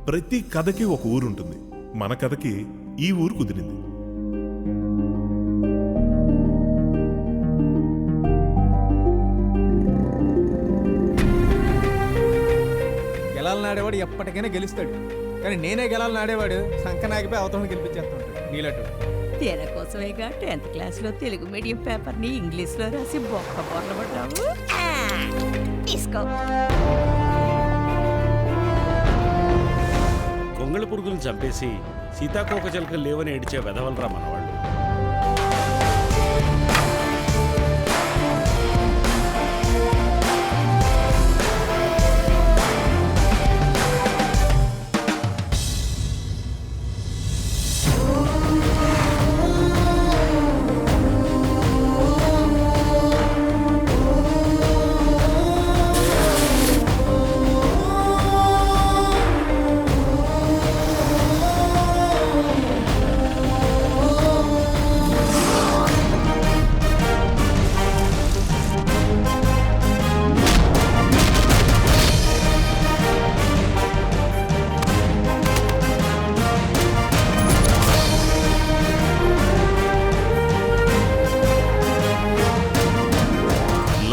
ప్రతి కథకి ఒక ఊరుంటుంది. మన కథకి ఈ ఊరు కుదిరింది. గెలాలని ఆడేవాడు ఎప్పటికైనా గెలుస్తాడు, కానీ నేనే గెలాలని ఆడేవాడు సంకనాగిపోయి అవతలను గెలిపించేస్తుంటాడు నీలటు. తేర కోసమేగా 10th క్లాస్లో తెలుగు మీడియం పేపర్ని ఇంగ్లీష్లో రాసి బొక్క పొరలబడ్డావు. తీసుకో. కొంగళ పురుగులను చంపేసి సీతాకోక చిలుకలు లేవని ఏడిచే వెధవలరా మనవాళ్ళు.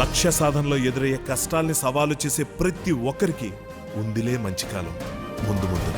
లక్ష్య సాధనలో ఎదురయ్యే కష్టాల్ని సవాలు చేసే ప్రతి ఒక్కరికి ఉందిలే మంచి కాలం ముందు ముందు.